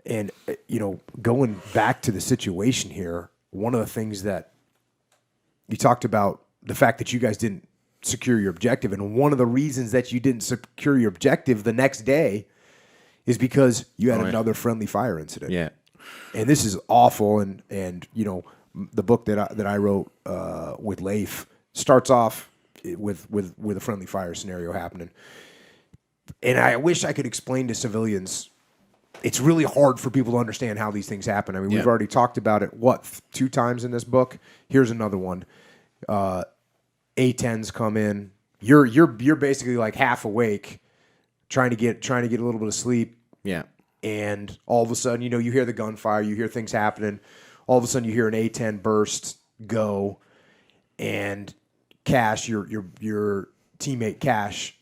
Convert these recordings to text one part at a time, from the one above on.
And, going back to the situation here, one of the things that you talked about, the fact that you guys didn't secure your objective, and one of the reasons that you didn't secure your objective the next day is because you had another friendly fire incident. Yeah. And this is awful. And the book that I wrote with Leif starts off with a friendly fire scenario happening. And I wish I could explain to civilians. It's really hard for people to understand how these things happen. I mean, we've already talked about it, 2 times in this book? Here's another one. A-10s come in. You're basically like half awake, trying to get a little bit of sleep. Yeah. And all of a sudden, you hear the gunfire, you hear things happening. All of a sudden, you hear an A-10 burst go, and Cash, your teammate Cash,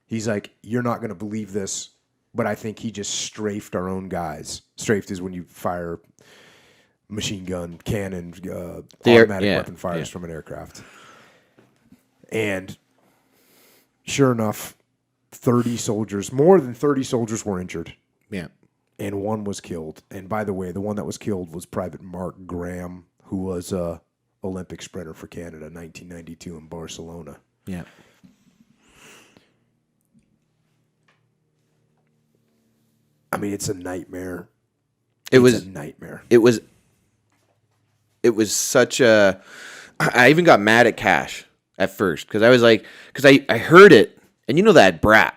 he's like, "You're not going to believe this, but I think he just strafed our own guys." Strafed is when you fire machine gun, cannon, automatic weapon fires from an aircraft. And sure enough, more than 30 soldiers were injured. Yeah. And one was killed. And by the way, the one that was killed was Private Mark Graham, who was a Olympic sprinter for Canada, 1992 in Barcelona. Yeah. I mean, it's a nightmare. It was a nightmare. It was such a. I even got mad at Cash at first because I was like, I heard it, and that brat,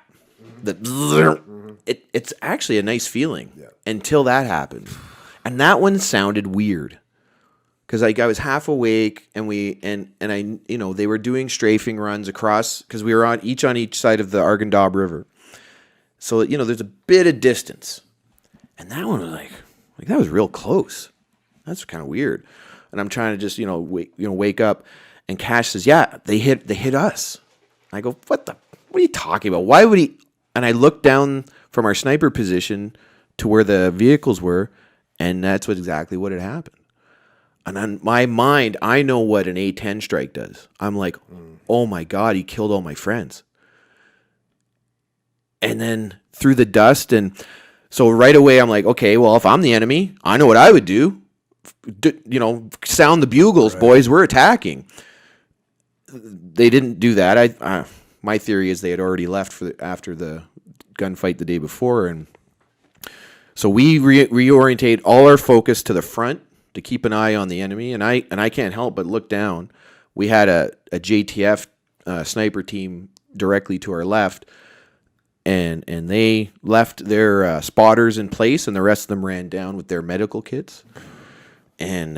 it's actually a nice feeling until that happened, and that one sounded weird because I was half awake, and I they were doing strafing runs across because we were on each side of the Arghandab River. So, there's a bit of distance. And that one was like that was real close. That's kind of weird. And I'm trying to just, wake up. And Cash says, "Yeah, they hit us." I go, what are you talking about? Why would he? And I looked down from our sniper position to where the vehicles were. And that's exactly what had happened. And on my mind, I know what an A-10 strike does. I'm like, oh my God, he killed all my friends. And then through the dust, and so right away I'm like, okay, well, if I'm the enemy, I know what I would do. Sound the bugles, boys, we're attacking. They didn't do that. My theory is they had already left after the gunfight the day before, and so we reorientate all our focus to the front to keep an eye on the enemy. And I can't help but look down. We had a JTF sniper team directly to our left. And they left their spotters in place, and the rest of them ran down with their medical kits. And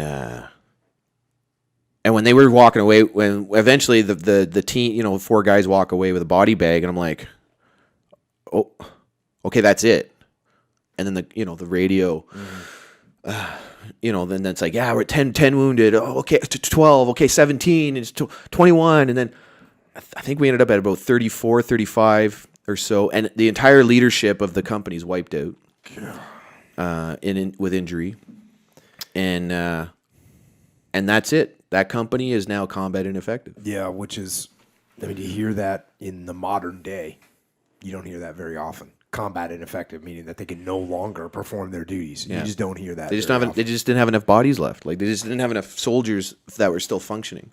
when they were walking away, when eventually the team, 4 guys walk away with a body bag, and I'm like, oh, okay, that's it. And then the radio, then it's like, yeah, we're 10 wounded. Oh, okay, 12. Okay, 17. It's 21. And then I think we ended up at about 34, 35. Or so, and the entire leadership of the company's wiped out, with injury, and that's it. That company is now combat ineffective. Yeah, which is, you hear that in the modern day. You don't hear that very often. Combat ineffective, meaning that they can no longer perform their duties. Yeah. You just don't hear that. They just didn't have enough bodies left. Like they just didn't have enough soldiers that were still functioning.